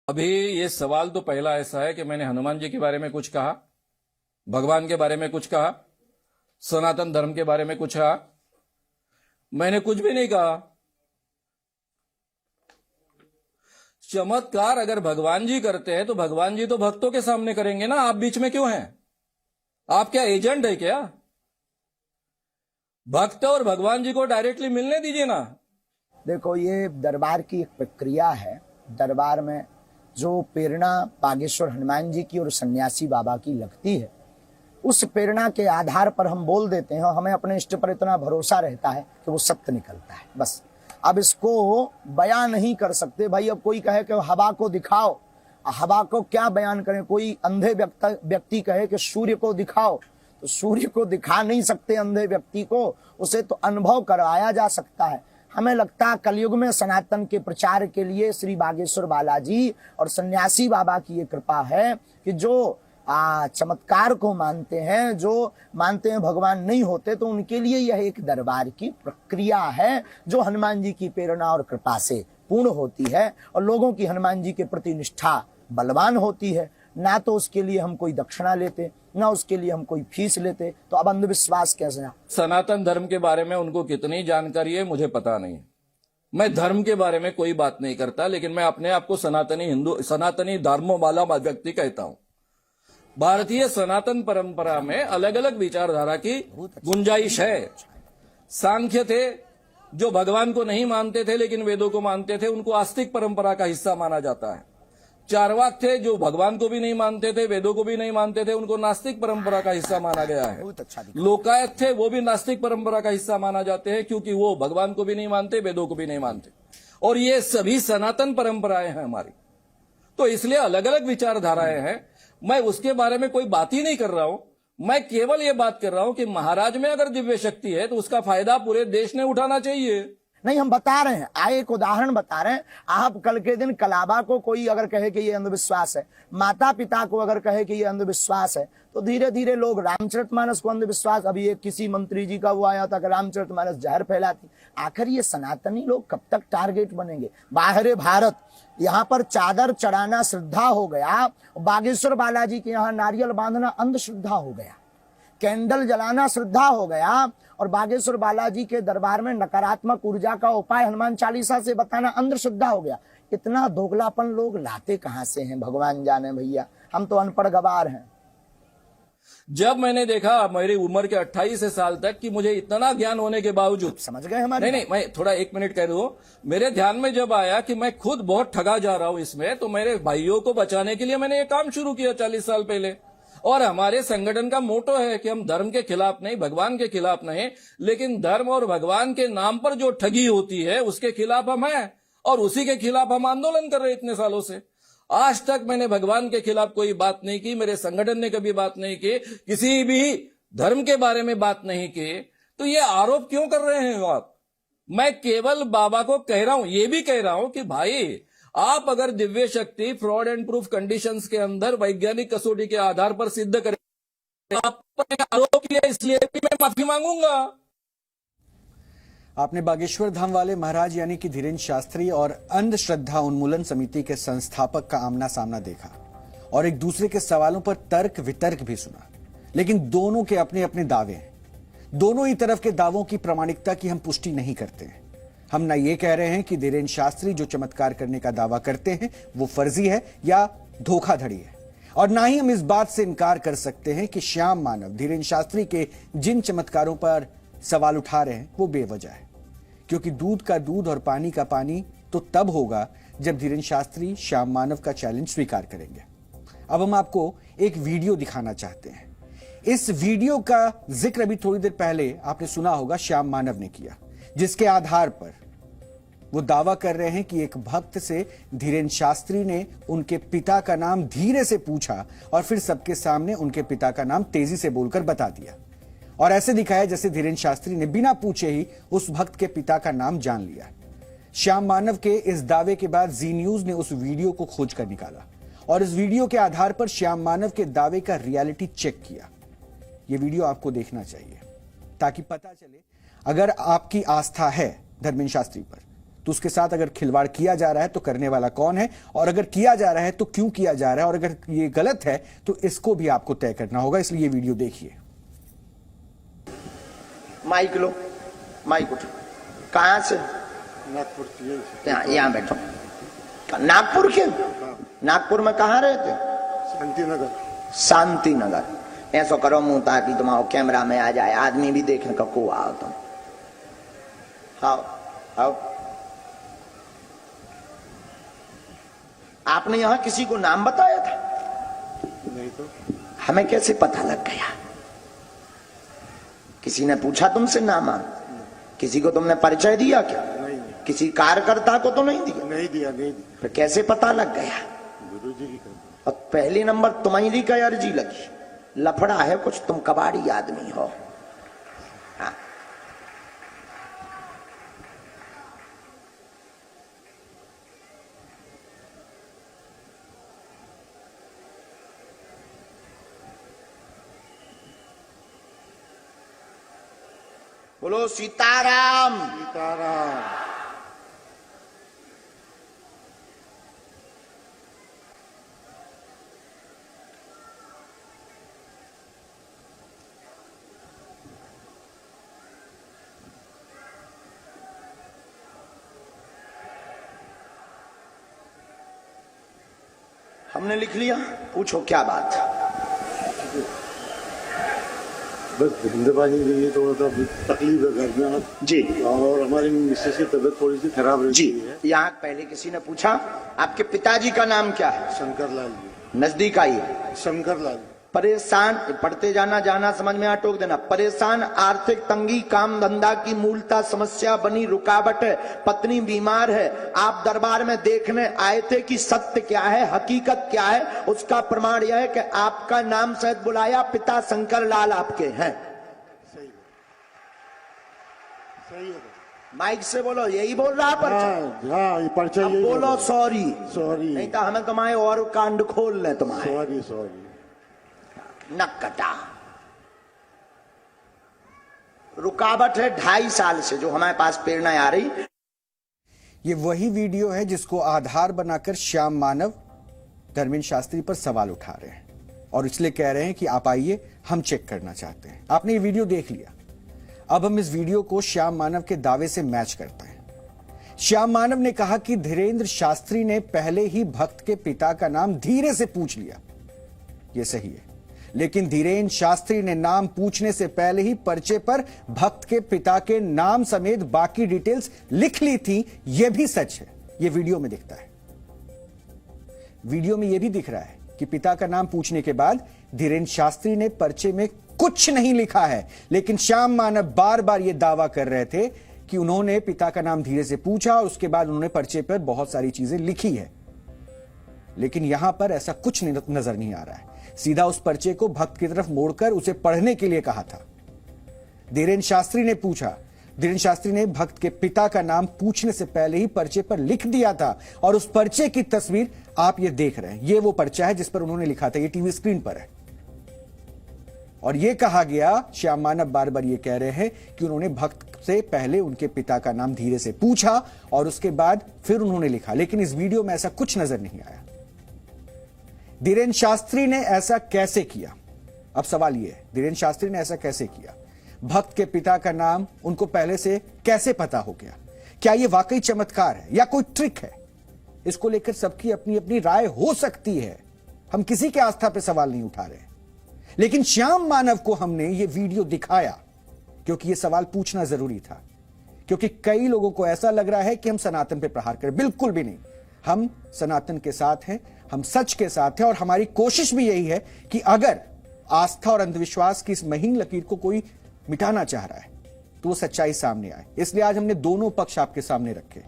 अभी ये सवाल तो पहला ऐसा है कि मैंने हनुमान जी के बारे में कुछ कहा, भगवान के बारे में कुछ कहा, सनातन धर्म के बारे में कुछ कहा? मैंने कुछ भी नहीं कहा। चमत्कार अगर भगवान जी करते हैं तो भगवान जी तो भक्तों के सामने करेंगे ना। आप बीच में क्यों हैं? आप क्या एजेंट है क्या? भक्त और भगवान जी को डायरेक्टली मिलने दीजिए ना। देखो, ये दरबार की एक प्रक्रिया है। दरबार में जो प्रेरणा बागेश्वर हनुमान जी की और सन्यासी बाबा की लगती है, उस प्रेरणा के आधार पर हम बोल देते हैं और हमें अपने इष्ट पर इतना भरोसा रहता है कि वो सत्य निकलता है। बस अब इसको बयान नहीं कर सकते भाई। अब कोई कहे कि हवा को दिखाओ, हवा को क्या बयान करें? कोई अंधे व्यक्ति कहे कि सूर्य को दिखाओ, तो सूर्य को दिखा नहीं सकते अंधे व्यक्ति को, उसे तो अनुभव कराया जा सकता है। हमें लगता है कलयुग में सनातन के प्रचार के लिए श्री बागेश्वर बालाजी और सन्यासी बाबा की ये कृपा है कि जो चमत्कार को मानते हैं, जो मानते हैं भगवान नहीं होते, तो उनके लिए यह एक दरबार की प्रक्रिया है जो हनुमान जी की प्रेरणा और कृपा से पूर्ण होती है और लोगों की हनुमान जी के प्रति निष्ठा बलवान होती है। ना तो उसके लिए हम कोई दक्षिणा लेते, ना उसके लिए हम कोई फीस लेते, तो अब अंधविश्वास कैसे? सनातन धर्म के बारे में उनको कितनी जानकारी है मुझे पता नहीं। मैं धर्म के बारे में कोई बात नहीं करता, लेकिन मैं अपने आप को सनातनी हिंदू, सनातनी धर्मों वाला व्यक्ति कहता हूं। भारतीय सनातन परंपरा में अलग अलग विचारधारा की गुंजाइश है। सांख्य थे जो भगवान को नहीं मानते थे लेकिन वेदों को मानते थे, उनको आस्तिक परंपरा का हिस्सा माना जाता है। चारवाक थे जो भगवान को भी नहीं मानते थे, वेदों को भी नहीं मानते थे, उनको नास्तिक परंपरा का हिस्सा माना गया है। लोकायत थे, वो भी नास्तिक परंपरा का हिस्सा माना जाते हैं क्योंकि वो भगवान को भी नहीं मानते, वेदों को भी नहीं मानते। और ये सभी सनातन परंपराएं हैं हमारी, तो इसलिए अलग अलग विचारधाराएं हैं। मैं उसके बारे में कोई बात ही नहीं कर रहा हूं। मैं केवल ये बात कर रहा हूं कि महाराज में अगर दिव्य शक्ति है तो उसका फायदा पूरे देश ने उठाना चाहिए। नहीं, हम बता रहे हैं, एक उदाहरण बता रहे हैं। आप कल के दिन कलाबा को कोई अगर कहे कि ये अंधविश्वास है, माता पिता को अगर कहे कि ये अंधविश्वास है, तो धीरे धीरे लोग रामचरितमानस को अंधविश्वास। अभी एक किसी मंत्री जी का वो आया था कि रामचरितमानस जहर फैलाती। आखिर ये सनातनी लोग कब तक टारगेट बनेंगे? बाहर भारत, यहाँ पर चादर चढ़ाना श्रद्धा हो गया, बागेश्वर बालाजी के यहाँ नारियल बांधना अंधश्रद्धा हो गया, कैंडल जलाना श्रद्धा हो गया, और बागेश्वर बालाजी के दरबार में नकारात्मक ऊर्जा का उपाय हनुमान चालीसा से बताना अंधश्रद्धा हो गया। इतना दोगलापन लोग लाते कहां से हैं भगवान जाने भैया, हम तो अनपढ़ गवार हैं। जब मैंने देखा मेरी उम्र के 28 साल तक कि मुझे इतना ज्ञान होने के बावजूद, समझ गए हमारे? नहीं, मैं थोड़ा 1 मिनट कह दूं। मेरे ध्यान में जब आया कि मैं खुद बहुत ठगा जा रहा हूं इसमें, तो मेरे भाइयों को बचाने के लिए मैंने ये काम शुरू किया 40 साल पहले। और हमारे संगठन का मोटो है कि हम धर्म के खिलाफ नहीं, भगवान के खिलाफ नहीं, लेकिन धर्म और भगवान के नाम पर जो ठगी होती है उसके खिलाफ हम हैं, और उसी के खिलाफ हम आंदोलन कर रहे इतने सालों से। आज तक मैंने भगवान के खिलाफ कोई बात नहीं की, मेरे संगठन ने कभी बात नहीं की, किसी भी धर्म के बारे में बात नहीं की। तो ये आरोप क्यों कर रहे हैं आप? मैं केवल बाबा को कह रहा हूं, ये भी कह रहा हूं कि भाई आप अगर दिव्य शक्ति फ्रॉड एंड प्रूफ कंडीशंस के अंदर वैज्ञानिक कसौटी के आधार पर सिद्ध करें, आप पर आरोप किया, इसलिए भी मैं माफी मांगूंगा। आपने बागेश्वर धाम वाले महाराज यानी कि धीरेन्द्र शास्त्री और अंधश्रद्धा उन्मूलन समिति के संस्थापक का आमना सामना देखा और एक दूसरे के सवालों पर तर्क वितर्क भी सुना, लेकिन दोनों के अपने अपने दावे हैं। दोनों ही तरफ के दावों की प्रामाणिकता की हम पुष्टि नहीं करते हैं। हम ना ये कह रहे हैं कि धीरेन्द्र शास्त्री जो चमत्कार करने का दावा करते हैं वो फर्जी है या धोखाधड़ी है, और ना ही हम इस बात से इनकार कर सकते हैं कि श्याम मानव धीरेन्द्र शास्त्री के जिन चमत्कारों पर सवाल उठा रहे हैं वो बेवजह है, क्योंकि दूध का दूध और पानी का पानी तो तब होगा जब धीरेन्द्र शास्त्री श्याम मानव का चैलेंज स्वीकार करेंगे। अब हम आपको एक वीडियो दिखाना चाहते हैं। इस वीडियो का जिक्र अभी थोड़ी देर पहले आपने सुना होगा श्याम मानव ने किया, जिसके आधार पर वो दावा कर रहे हैं कि एक भक्त से धीरेन्द्र शास्त्री ने उनके पिता का नाम धीरे से पूछा और फिर सबके सामने उनके पिता का नाम तेजी से बोलकर बता दिया, और ऐसे दिखाया जैसे धीरेन्द्र शास्त्री ने बिना पूछे ही उस भक्त के पिता का नाम जान लिया। श्याम मानव के इस दावे के बाद जी न्यूज ने उस वीडियो को खोज कर निकाला और इस वीडियो के आधार पर श्याम मानव के दावे का रियलिटी चेक किया। यह वीडियो आपको देखना चाहिए ताकि पता चले, अगर आपकी आस्था है धर्मेन्द्र शास्त्री पर तो उसके साथ अगर खिलवाड़ किया जा रहा है तो करने वाला कौन है, और अगर किया जा रहा है तो क्यों किया जा रहा है, और अगर ये गलत है तो इसको भी आपको तय करना होगा। इसलिए ये वीडियो देखिए। माइक लो, माइक उठो। कहां से? नागपुर से। यहाँ बैठो। नागपुर के? नागपुर में कहाँ रहते? शांति नगर। शांति नगर। ऐसा करो मुंह ताकि तुम्हारा कैमरा में आ जाए, आदमी भी देखने का को आओ तुम। आओ आओ। आपने यहां किसी को नाम बताया था? नहीं तो हमें कैसे पता लग गया? किसी ने पूछा तुमसे नाम? किसी को तुमने परिचय दिया क्या? नहीं। किसी कार्यकर्ता को तो नहीं दिया? नहीं दिया। फिर कैसे पता लग गया? गुरु जी की कृपा। और पहली नंबर तुम्हारी का अर्जी लगी। लफड़ा है कुछ, तुम कबाड़ी आदमी हो। हाँ। बोलो सीताराम। सीताराम। हमने लिख लिया, पूछो क्या बात? बस धंधेबाजी के लिए थोड़ा सा तकलीफ है घर में जी। और हमारी मिसेस की तबीयत थोड़ी सी खराब रहती जी। है। यहाँ पहले किसी ने पूछा आपके पिताजी का नाम क्या है? शंकर लाल जी। नजदीक आइए। शंकर लाल। परेशान, पढ़ते जाना, जाना समझ में आ, टोक देना। परेशान, आर्थिक तंगी, काम धंधा की मूलता समस्या बनी रुकावट है, पत्नी बीमार है, आप दरबार में देखने आए थे कि सत्य क्या है, हकीकत क्या है। उसका प्रमाण यह है कि आपका नाम शायद बुलाया, पिता शंकर लाल आपके हैं। सही है। सही है। माइक से बोलो, यही बोल रहा पर हाँ, ये पर्चा अब यही बोलो सॉरी। सॉरी। नहीं तो हमें तुम्हारे और कांड खोल ले तुम्हारे। Sorry sorry. नक्कटा रुकावट है 2.5 साल से जो हमारे पास प्रेरणा आ रही। ये वही वीडियो है जिसको आधार बनाकर श्याम मानव धर्मेंद्र शास्त्री पर सवाल उठा रहे हैं और इसलिए कह रहे हैं कि आप आइए, हम चेक करना चाहते हैं। आपने ये वीडियो देख लिया, अब हम इस वीडियो को श्याम मानव के दावे से मैच करते हैं। श्याम मानव ने कहा कि धीरेन्द्र शास्त्री ने पहले ही भक्त के पिता का नाम धीरे से पूछ लिया। यह सही है, लेकिन धीरेन्द्र शास्त्री ने नाम पूछने से पहले ही पर्चे पर भक्त के पिता के नाम समेत बाकी डिटेल्स लिख ली थी। यह भी सच है, यह वीडियो में दिखता है। वीडियो में यह भी दिख रहा है कि पिता का नाम पूछने के बाद धीरेन्द्र शास्त्री ने पर्चे में कुछ नहीं लिखा है, लेकिन श्याम मानव बार बार यह दावा कर रहे थे कि उन्होंने पिता का नाम धीरे से पूछा और उसके बाद उन्होंने पर्चे पर बहुत सारी चीजें लिखी है। लेकिन यहां पर ऐसा कुछ नजर नहीं आ रहा है। सीधा उस पर्चे को भक्त की तरफ मोड़कर उसे पढ़ने के लिए कहा था। धीरेन्द्र शास्त्री ने पूछा, धीरेन्द्र शास्त्री ने भक्त के पिता का नाम पूछने से पहले ही पर्चे पर लिख दिया था और उस पर्चे की तस्वीर आप ये देख रहे हैं। ये वो पर्चा है जिस पर उन्होंने लिखा था, ये टीवी स्क्रीन पर है। और यह कहा गया, श्याम मानव बार बार ये कह रहे हैं कि उन्होंने भक्त से पहले उनके पिता का नाम धीरे से पूछा और उसके बाद फिर उन्होंने लिखा, लेकिन इस वीडियो में ऐसा कुछ नजर नहीं आया। धीरेन्द्र शास्त्री ने ऐसा कैसे किया? अब सवाल यह है, धीरेन्द्र शास्त्री ने ऐसा कैसे किया? भक्त के पिता का नाम उनको पहले से कैसे पता हो गया? क्या यह वाकई चमत्कार है या कोई ट्रिक है? इसको लेकर सबकी अपनी अपनी राय हो सकती है। हम किसी के आस्था पे सवाल नहीं उठा रहे, लेकिन श्याम मानव को हमने यह वीडियो दिखाया क्योंकि यह सवाल पूछना जरूरी था। क्योंकि कई लोगों को ऐसा लग रहा है कि हम सनातन पे प्रहार करें। बिल्कुल भी नहीं, हम सनातन के साथ हैं, हम सच के साथ हैं और हमारी कोशिश भी यही है कि अगर आस्था और अंधविश्वास की इस महीन लकीर को कोई मिटाना चाह रहा है तो वो सच्चाई सामने आए। इसलिए आज हमने दोनों पक्ष आपके सामने रखे।